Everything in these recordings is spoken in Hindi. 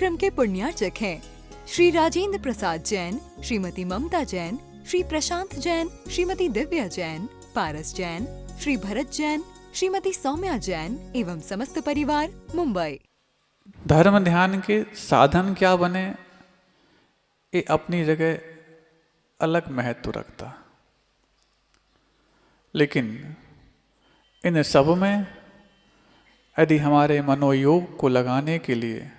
कार्यक्रम के पुण्यार्चक हैं श्री राजेंद्र प्रसाद जैन, श्रीमती ममता जैन, श्री प्रशांत जैन, श्रीमती दिव्या जैन, पारस जैन, श्री भरत जैन, श्रीमती सौम्या जैन एवं समस्त परिवार, मुंबई। धर्म ध्यान के साधन क्या बने, ये अपनी जगह अलग महत्व रखता, लेकिन इन सब में यदि हमारे मनोयोग को लगाने के लिए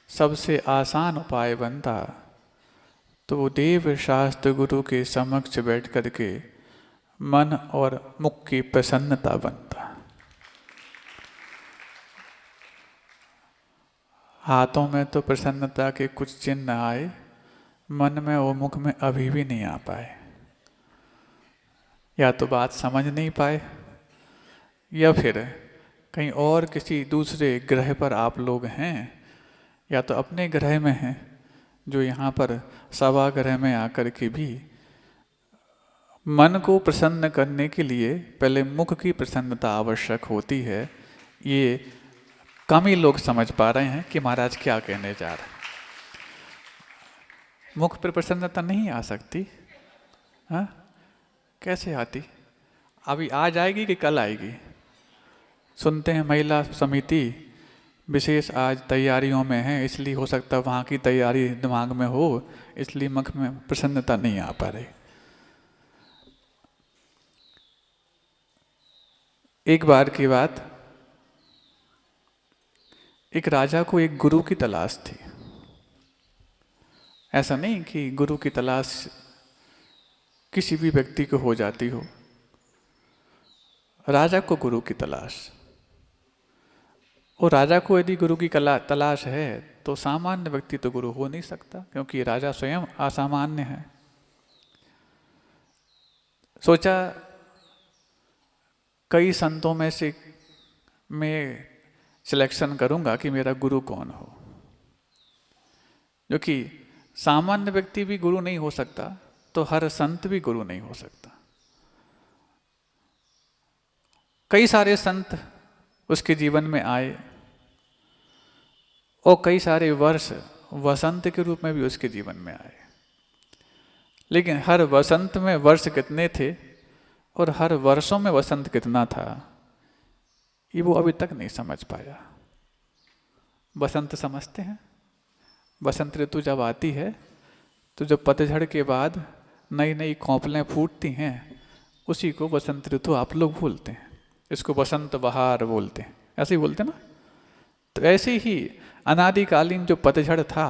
सबसे आसान उपाय बनता तो वो देव शास्त्र गुरु के समक्ष बैठ कर के मन और मुख की प्रसन्नता बनता। हाथों में तो प्रसन्नता के कुछ चिन्ह आए, मन में और मुख में अभी भी नहीं आ पाए। या तो बात समझ नहीं पाए, या फिर कहीं और किसी दूसरे ग्रह पर आप लोग हैं, या तो अपने ग्रह में हैं जो यहाँ पर सभागृह में आकर के भी मन को प्रसन्न करने के लिए पहले मुख की प्रसन्नता आवश्यक होती है। ये कम ही लोग समझ पा रहे हैं कि महाराज क्या कहने जा रहे हैं। मुख पर प्रसन्नता नहीं आ सकती, हाँ? कैसे आती? अभी आज आएगी कि कल आएगी? सुनते हैं महिला समिति विशेष आज तैयारियों में है, इसलिए हो सकता है वहाँ की तैयारी दिमाग में हो, इसलिए मुख में प्रसन्नता नहीं आ पा रही। एक बार की बात, एक राजा को एक गुरु की तलाश थी। ऐसा नहीं कि गुरु की तलाश किसी भी व्यक्ति को हो जाती हो, राजा को गुरु की तलाश। और राजा को यदि गुरु की तलाश है तो सामान्य व्यक्ति तो गुरु हो नहीं सकता, क्योंकि राजा स्वयं असामान्य है। सोचा कई संतों में से मैं सिलेक्शन करूंगा कि मेरा गुरु कौन हो, क्योंकि सामान्य व्यक्ति भी गुरु नहीं हो सकता तो हर संत भी गुरु नहीं हो सकता। कई सारे संत उसके जीवन में आए और कई सारे वर्ष वसंत के रूप में भी उसके जीवन में आए, लेकिन हर वसंत में वर्ष कितने थे और हर वर्षों में वसंत कितना था, ये वो अभी तक नहीं समझ पाया। वसंत समझते हैं? वसंत ऋतु जब आती है तो जब पतझड़ के बाद नई नई कौपलें फूटती हैं, उसी को वसंत ऋतु आप लोग बोलते हैं। इसको वसंत बहार बोलते हैं, ऐसे ही बोलते हैं ना। तो ऐसे ही अनादिकालीन जो पतझड़ था,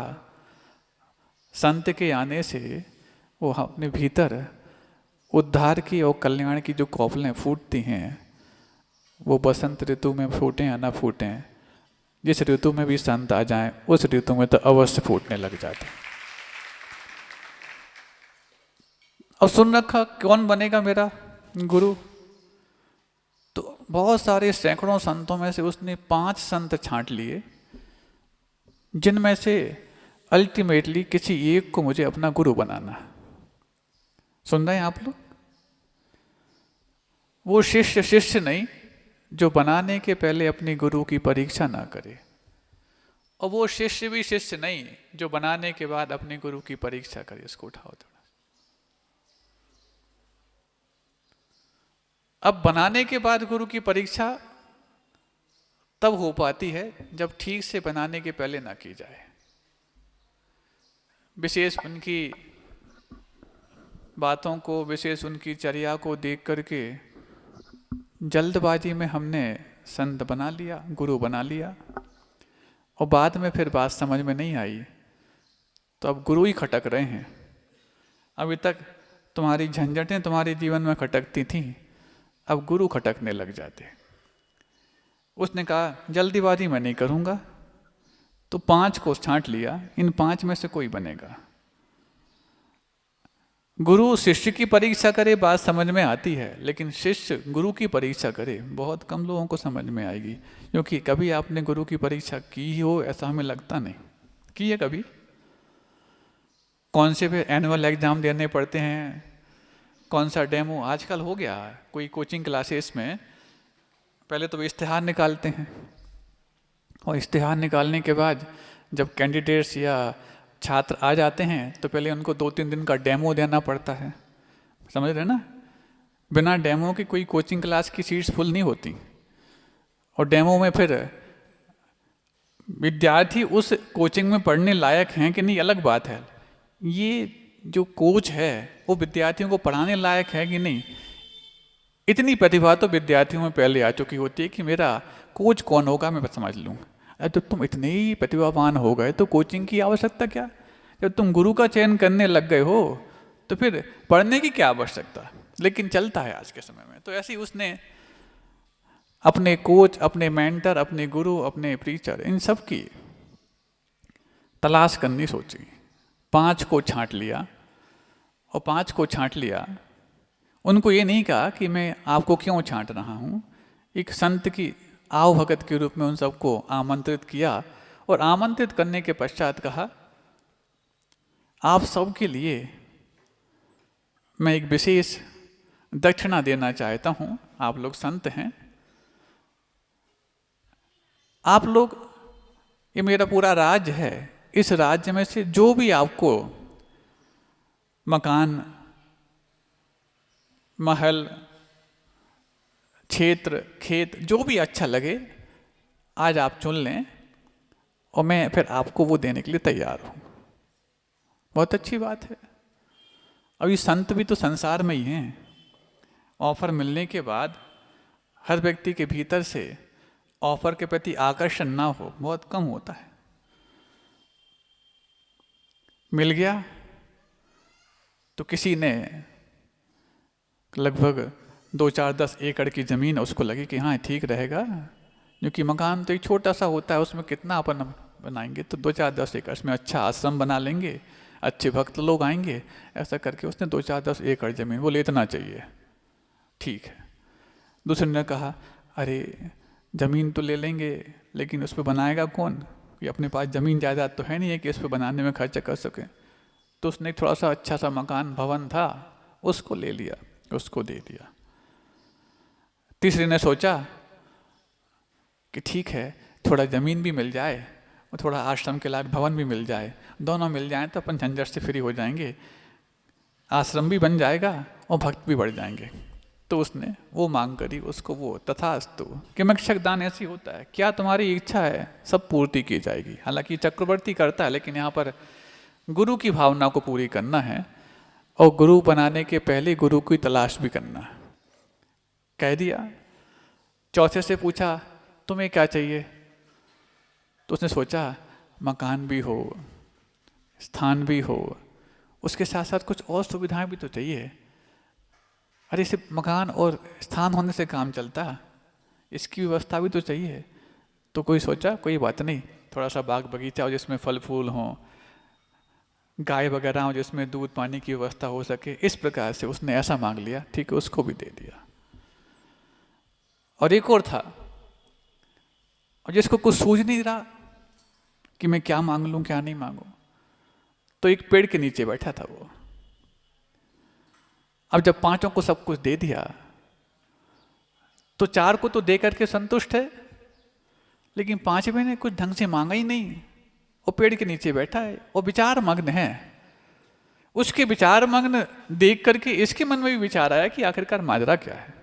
संत के आने से वो अपने भीतर उद्धार की और कल्याण की जो कौपलें फूटती हैं, वो वसंत ऋतु में फूटें या ना फूटें, जिस ऋतु में भी संत आ जाएं उस ऋतु में तो अवश्य फूटने लग जाते। और सुन रखा कौन बनेगा मेरा गुरु, तो बहुत सारे सैकड़ों संतों में से उसने 5 संत छांट लिए, जिनमें से अल्टीमेटली किसी एक को मुझे अपना गुरु बनाना। सुन रहे हैं आप लोग? वो शिष्य नहीं जो बनाने के पहले अपनी गुरु की परीक्षा ना करे, और वो शिष्य भी शिष्य नहीं जो बनाने के बाद अपने गुरु की परीक्षा करे। इसको उठाओ थोड़ा। अब बनाने के बाद गुरु की परीक्षा तब हो पाती है जब ठीक से बनाने के पहले ना की जाए। विशेष उनकी बातों को, विशेष उनकी चर्या को देख करके जल्दबाजी में हमने संत बना लिया, गुरु बना लिया, और बाद में फिर बात समझ में नहीं आई तो अब गुरु ही खटक रहे हैं। अभी तक तुम्हारी झंझटें तुम्हारे जीवन में खटकती थीं, अब गुरु खटकने लग जाते। उसने कहा जल्दीबाजी मैं नहीं करूँगा, तो 5 को छांट लिया, इन 5 में से कोई बनेगा। गुरु शिष्य की परीक्षा करे बात समझ में आती है, लेकिन शिष्य गुरु की परीक्षा करे बहुत कम लोगों को समझ में आएगी, क्योंकि कभी आपने गुरु की परीक्षा की हो ऐसा हमें लगता नहीं। की है कभी? कौन से पे एनुअल एग्जाम देने पड़ते हैं, कौन सा डेमो आजकल हो गया है। कोई कोचिंग क्लासेस में पहले तो इश्तिहार निकालते हैं, और इश्तिहार निकालने के बाद जब कैंडिडेट्स या छात्र आ जाते हैं तो पहले उनको 2-3 दिन का डेमो देना पड़ता है, समझ रहे हैं ना। बिना डेमो की कोई कोचिंग क्लास की सीट्स फुल नहीं होती। और डेमो में फिर विद्यार्थी उस कोचिंग में पढ़ने लायक हैं कि नहीं अलग बात है। ये जो कोच है वो विद्यार्थियों को पढ़ाने लायक है कि नहीं, इतनी प्रतिभा तो विद्यार्थियों में पहले आ चुकी होती है कि मेरा कोच कौन होगा मैं समझ लूँ। अरे तो तुम इतने ही प्रतिभावान हो गए तो कोचिंग की आवश्यकता क्या। जब तुम गुरु का चयन करने लग गए हो तो फिर पढ़ने की क्या आवश्यकता। लेकिन चलता है आज के समय में। तो ऐसे ही उसने अपने कोच, अपने मेंटर, अपने गुरु, अपने प्रीचर, इन सब की तलाश करनी सोची। 5 को छांट लिया और 5 को छांट लिया। उनको ये नहीं कहा कि मैं आपको क्यों छांट रहा हूँ। एक संत की आव भगत के रूप में उन सबको आमंत्रित किया और आमंत्रित करने के पश्चात कहा आप सबके लिए मैं एक विशेष दक्षिणा देना चाहता हूँ। आप लोग संत हैं, आप लोग, ये मेरा पूरा राज्य है, इस राज्य में से जो भी आपको मकान, महल, क्षेत्र, खेत जो भी अच्छा लगे आज आप चुन लें और मैं फिर आपको वो देने के लिए तैयार हूँ। बहुत अच्छी बात है। अभी संत भी तो संसार में ही हैं। ऑफर मिलने के बाद हर व्यक्ति के भीतर से ऑफर के प्रति आकर्षण ना हो, बहुत कम होता है। मिल गया तो किसी ने लगभग 2-4-10 एकड़ की ज़मीन उसको लगी कि हाँ ठीक रहेगा, क्योंकि मकान तो एक छोटा सा होता है, उसमें कितना अपन बनाएंगे, तो 2-4-10 एकड़ में अच्छा आश्रम बना लेंगे, अच्छे भक्त लोग आएंगे। ऐसा करके उसने 2-4-10 एकड़ ज़मीन वो लेना चाहिए, ठीक है। दूसरे ने कहा अरे ज़मीन तो ले लेंगे लेकिन उस पर बनाएगा कौन, कि अपने पास ज़मीन जायदाद तो है नहीं है कि उस पर बनाने में खर्चा कर सके। तो उसने थोड़ा सा अच्छा सा मकान भवन था उसको ले लिया, उसको दे दिया। तीसरे ने सोचा कि ठीक है थोड़ा ज़मीन भी मिल जाए और थोड़ा आश्रम के लायक भवन भी मिल जाए, दोनों मिल जाएं तो अपन झंझट से फ्री हो जाएंगे, आश्रम भी बन जाएगा और भक्त भी बढ़ जाएंगे। तो उसने वो मांग करी, उसको वो तथास्तु। कि मक्षक दान ऐसी होता है, क्या तुम्हारी इच्छा है सब पूर्ति की जाएगी। हालांकि चक्रवर्ती करता है लेकिन यहाँ पर गुरु की भावना को पूरी करना है और गुरु बनाने के पहले गुरु की तलाश भी करना है। कह दिया। चौथे से पूछा तुम्हें क्या चाहिए, तो उसने सोचा मकान भी हो, स्थान भी हो, उसके साथ साथ कुछ और सुविधाएं भी तो चाहिए। अरे सिर्फ मकान और स्थान होने से काम चलता, इसकी व्यवस्था भी तो चाहिए। तो कोई सोचा कोई बात नहीं, थोड़ा सा बाग बगीचा हो जिसमें फल फूल हों, गाय वगैरह हो जिसमें दूध पानी की व्यवस्था हो सके, इस प्रकार से उसने ऐसा मांग लिया, ठीक है, उसको भी दे दिया। और एक और था, और जिसको कुछ सूझ नहीं रहा कि मैं क्या मांग लूं क्या नहीं मांगूं, तो एक पेड़ के नीचे बैठा था वो। अब जब 5 को सब कुछ दे दिया तो 4 को तो दे करके संतुष्ट है, लेकिन 5वें ने कुछ ढंग से मांगा ही नहीं। वो पेड़ के नीचे बैठा है और विचार मग्न है। उसके विचार मग्न देख करके इसके मन में भी विचार आया कि आखिरकार माजरा क्या है।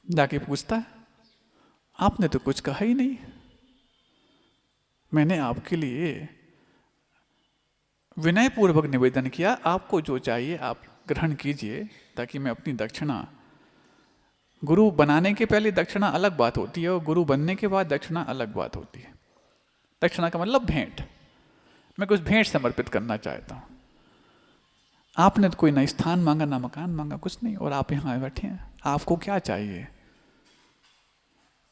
जाके पूछता है आपने तो कुछ कहा ही नहीं, मैंने आपके लिए विनय पूर्वक निवेदन किया, आपको जो चाहिए आप ग्रहण कीजिए ताकि मैं अपनी दक्षिणा, गुरु बनाने के पहले दक्षिणा अलग बात होती है और गुरु बनने के बाद दक्षिणा अलग बात होती है। दक्षिणा का मतलब भेंट, मैं कुछ भेंट समर्पित करना चाहता हूँ। आपने तो कोई ना स्थान मांगा ना मकान मांगा, कुछ नहीं, और आप यहाँ बैठे हैं, आपको क्या चाहिए,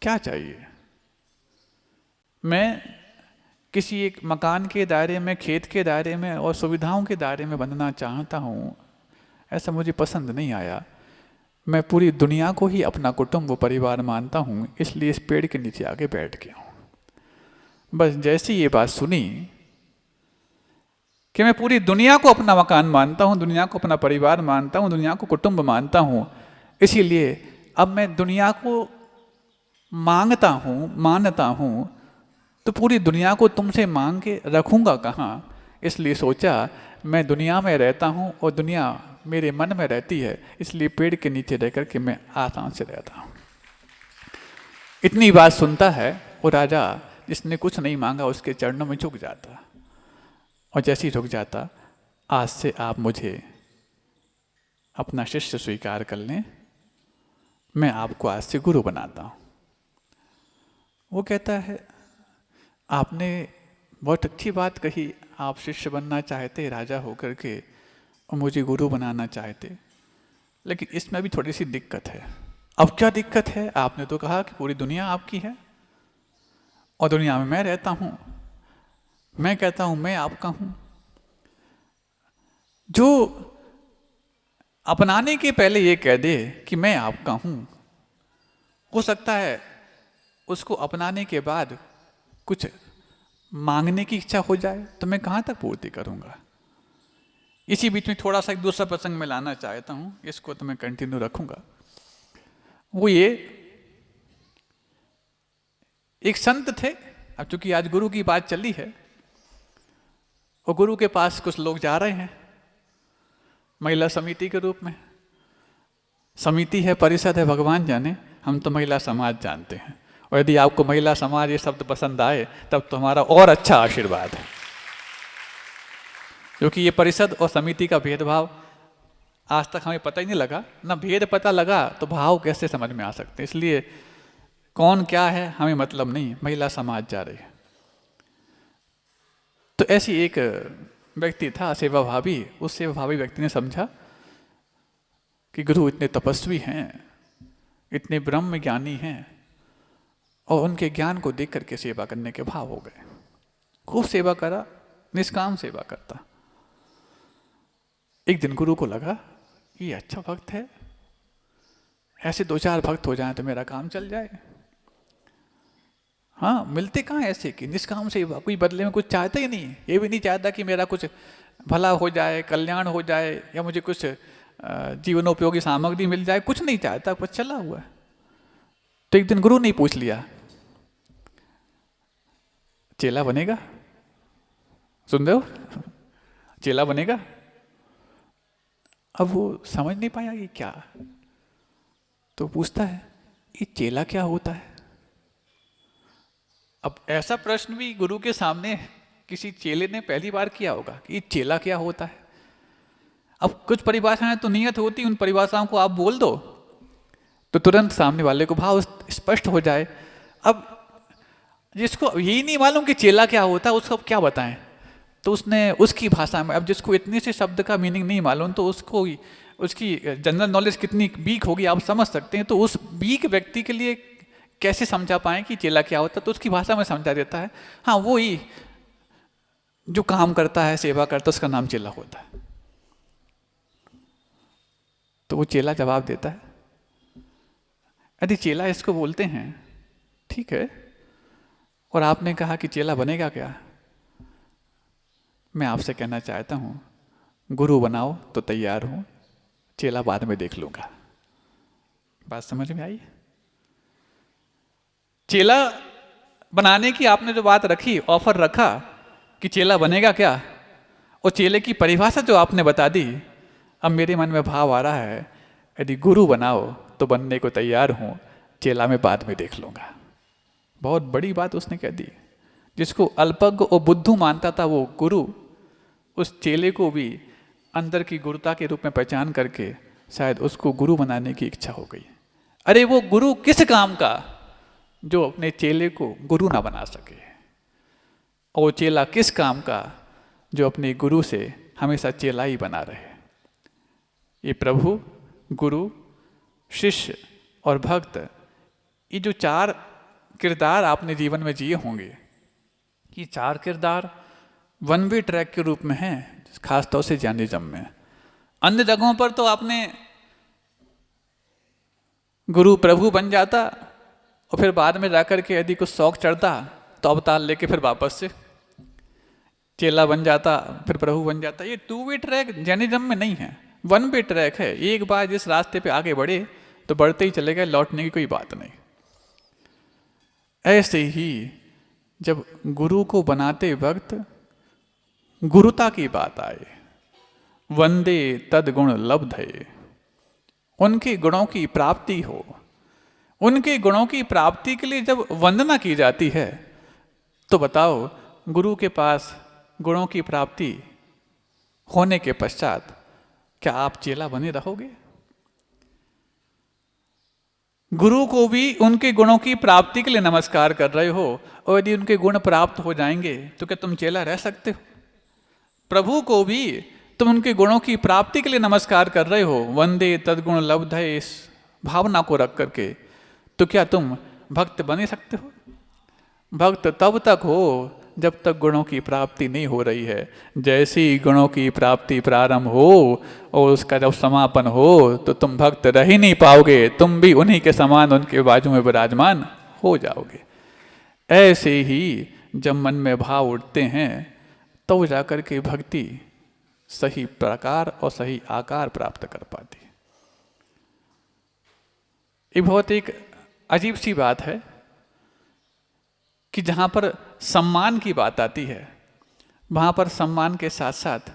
क्या चाहिए। मैं किसी एक मकान के दायरे में, खेत के दायरे में और सुविधाओं के दायरे में बंधना चाहता हूँ, ऐसा मुझे पसंद नहीं आया। मैं पूरी दुनिया को ही अपना कुटुंब व परिवार मानता हूँ, इसलिए इस पेड़ के नीचे आके बैठ गया हूँ। बस जैसी ये बात सुनी कि मैं पूरी दुनिया को अपना मकान मानता हूँ, दुनिया को अपना परिवार मानता हूँ, दुनिया को कुटुंब मानता हूँ, इसीलिए अब मैं दुनिया को मांगता हूँ, मानता हूँ तो पूरी दुनिया को तुमसे मांग के रखूंगा कहाँ, इसलिए सोचा मैं दुनिया में रहता हूँ और दुनिया मेरे मन में रहती है, इसलिए पेड़ के नीचे रह कर के मैं आसान से रहता हूँ। इतनी बात सुनता है वो राजा, जिसने कुछ नहीं मांगा उसके चरणों में झुक जाता, और जैसे ही झुक जाता, आज से आप मुझे अपना शिष्य स्वीकार कर लें, मैं आपको आज से गुरु बनाता हूँ। वो कहता है आपने बहुत अच्छी बात कही, आप शिष्य बनना चाहते राजा होकर के और मुझे गुरु बनाना चाहते, लेकिन इसमें भी थोड़ी सी दिक्कत है। अब क्या दिक्कत है? आपने तो कहा कि पूरी दुनिया आपकी है और दुनिया में मैं रहता हूँ, मैं कहता हूँ मैं आपका हूँ। जो अपनाने के पहले ये कह दे कि मैं आपका हूँ, हो सकता है उसको अपनाने के बाद कुछ मांगने की इच्छा हो जाए, तो मैं कहाँ तक पूर्ति करूँगा। इसी बीच में थोड़ा सा एक दूसरा प्रसंग में लाना चाहता हूँ, इसको तो मैं कंटिन्यू रखूँगा। वो ये एक संत थे, अब चूंकि आज गुरु की बात चली है, और गुरु के पास कुछ लोग जा रहे हैं महिला समिति के रूप में। समिति है, परिषद है, भगवान जाने, हम तो महिला समाज जानते हैं। और यदि आपको महिला समाज ये शब्द पसंद आए तब तो हमारा और अच्छा आशीर्वाद है, क्योंकि ये परिषद और समिति का भेदभाव आज तक हमें पता ही नहीं लगा, ना भेद पता लगा तो भाव कैसे समझ में आ सकते। इसलिए कौन क्या है हमें मतलब नहीं, महिला समाज जा रही है। तो ऐसी एक व्यक्ति था सेवाभावी, उस सेवाभावी व्यक्ति ने समझा कि गुरु इतने तपस्वी हैं, इतने ब्रह्म ज्ञानी हैं, और उनके ज्ञान को देख करके सेवा करने के भाव हो गए। खूब सेवा करा, निष्काम सेवा करता। एक दिन गुरु को लगा ये अच्छा भक्त है, ऐसे 2-4 भक्त हो जाएं तो मेरा काम चल जाए। हाँ, मिलते कहाँ ऐसे कि निष्काम सेवा, कोई बदले में कुछ चाहता ही नहीं, ये भी नहीं चाहता कि मेरा कुछ भला हो जाए, कल्याण हो जाए, या मुझे कुछ जीवनोपयोगी सामग्री मिल जाए, कुछ नहीं चाहता, कुछ चला हुआ है। तो एक दिन गुरु ने पूछ लिया, चेला बनेगा? सुन रहे हो? चेला बनेगा? अब वो समझ नहीं पाया कि क्या, तो पूछता है ये चेला क्या होता है? अब ऐसा प्रश्न भी गुरु के सामने किसी चेले ने पहली बार किया होगा कि ये चेला क्या होता है। अब कुछ परिभाषाएं तो नियत होती, उन परिभाषाओं को आप बोल दो तो तुरंत सामने वाले को भाव स्पष्ट हो जाए। अब जिसको यही नहीं मालूम कि चेला क्या होता है, उसको अब क्या बताएं, तो उसने उसकी भाषा में, अब जिसको इतने से शब्द का मीनिंग नहीं मालूम तो उसको उसकी जनरल नॉलेज कितनी वीक होगी आप समझ सकते हैं। तो उस वीक व्यक्ति के लिए कैसे समझा पाएं कि चेला क्या होता है, तो उसकी भाषा में समझा देता है। हाँ, वो ही जो काम करता है, सेवा करता है, उसका नाम चेला होता है। तो वो चेला जवाब देता है, यदि चेला इसको बोलते हैं ठीक है, और आपने कहा कि चेला बनेगा क्या, मैं आपसे कहना चाहता हूं गुरु बनाओ तो तैयार हूं, चेला बाद में देख लूंगा। बात समझ में आई? चेला बनाने की आपने जो बात रखी, ऑफर रखा कि चेला बनेगा क्या, और चेले की परिभाषा जो आपने बता दी, अब मेरे मन में भाव आ रहा है यदि गुरु बनाओ तो बनने को तैयार हूं, चेला में बाद में देख लूंगा। बहुत बड़ी बात उसने कह दी। जिसको अल्पज्ञ और बुद्धू मानता था वो गुरु, उस चेले को भी अंदर की गुरुता के रूप में पहचान करके शायद उसको गुरु बनाने की इच्छा हो गई। अरे वो गुरु किस काम का जो अपने चेले को गुरु ना बना सके, और चेला किस काम का जो अपने गुरु से हमेशा चेला ही बना रहे। ये प्रभु, गुरु, शिष्य और भक्त, ये जो 4 किरदार आपने जीवन में जिए होंगे, ये 4 किरदार वन वे ट्रैक के रूप में हैं, खासतौर से जैनिज्म में। अन्य जगहों पर तो आपने गुरु प्रभु बन जाता और फिर बाद में जाकर के यदि कुछ शौक चढ़ता तो अवतार लेके फिर वापस से चेला बन जाता, फिर प्रभु बन जाता। ये 2 वे ट्रैक जैनिज्म में नहीं है, 1 वे ट्रैक है। एक बार जिस रास्ते पे आगे बढ़े तो बढ़ते ही चले गए, लौटने की कोई बात नहीं। ऐसे ही जब गुरु को बनाते वक्त गुरुता की बात आए, वंदे तद्गुण लब्धये, उनके गुणों की प्राप्ति हो, उनके गुणों की प्राप्ति के लिए जब वंदना की जाती है, तो बताओ गुरु के पास गुणों की प्राप्ति होने के पश्चात क्या आप चेला बने रहोगे? गुरु को भी उनके गुणों की प्राप्ति के लिए नमस्कार कर रहे हो, और यदि उनके गुण प्राप्त हो जाएंगे तो क्या तुम चेला रह सकते हो? प्रभु को भी तुम उनके गुणों की प्राप्ति के लिए नमस्कार कर रहे हो, वंदे तद्गुण लब्धये, इस भावना को रख करके, तो क्या तुम भक्त बन सकते हो? भक्त तब तक हो जब तक गुणों की प्राप्ति नहीं हो रही है। जैसी गुणों की प्राप्ति प्रारंभ हो और उसका जब समापन हो तो तुम भक्त रह ही नहीं पाओगे, तुम भी उन्हीं के समान उनके बाजू में विराजमान हो जाओगे। ऐसे ही जब मन में भाव उठते हैं तो जाकर के भक्ति सही प्रकार और सही आकार प्राप्त कर पाती है। ये बहुत एक अजीब सी बात है कि जहाँ पर सम्मान की बात आती है, वहाँ पर सम्मान के साथ साथ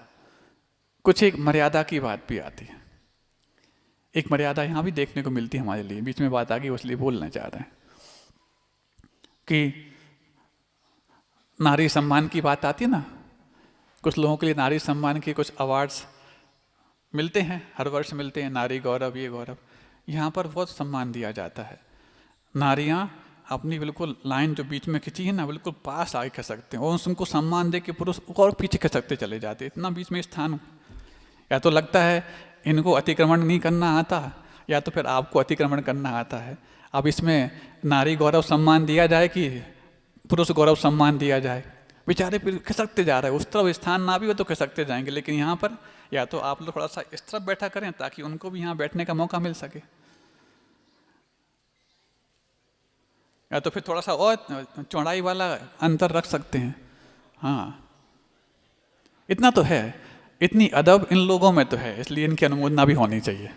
कुछ एक मर्यादा की बात भी आती है। एक मर्यादा यहाँ भी देखने को मिलती है हमारे लिए, बीच में बात आ गई इसलिए बोलना चाह रहे हैं कि नारी सम्मान की बात आती है ना। कुछ लोगों के लिए नारी सम्मान के कुछ अवार्ड्स मिलते हैं, हर वर्ष मिलते हैं, नारी गौरव, ये गौरव। यहाँ पर बहुत सम्मान दिया जाता है। नारियाँ अपनी बिल्कुल लाइन जो बीच में खिंची है ना, बिल्कुल पास आगे खिसकते हैं और उनको सम्मान दे के पुरुष और पीछे खिसकते चले जाते हैं। इतना बीच में स्थान, या तो लगता है इनको अतिक्रमण नहीं करना आता, या तो फिर आपको अतिक्रमण करना आता है। अब इसमें नारी गौरव सम्मान दिया जाए कि पुरुष गौरव सम्मान दिया जाए? बेचारे फिर खिसकते जा रहे हैं, उस तरफ स्थान ना भी हो तो खिसकते जाएंगे। लेकिन यहाँ पर या तो आप लोग थोड़ा सा इस तरफ बैठा करें ताकि उनको भी यहाँ बैठने का मौका मिल सके, या तो फिर थोड़ा सा और चौड़ाई वाला अंतर रख सकते हैं। हाँ, इतना तो है, इतनी अदब इन लोगों में तो है, इसलिए इनकी अनुमोदना भी होनी चाहिए।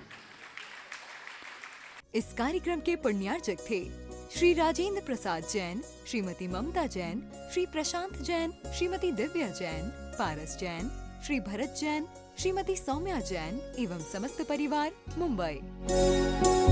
इस कार्यक्रम के पुण्यार्चक थे श्री राजेंद्र प्रसाद जैन, श्रीमती ममता जैन, श्री प्रशांत जैन, श्रीमती दिव्या जैन, पारस जैन, श्री भरत जैन, श्रीमती सौम्या जैन एवं समस्त परिवार, मुंबई।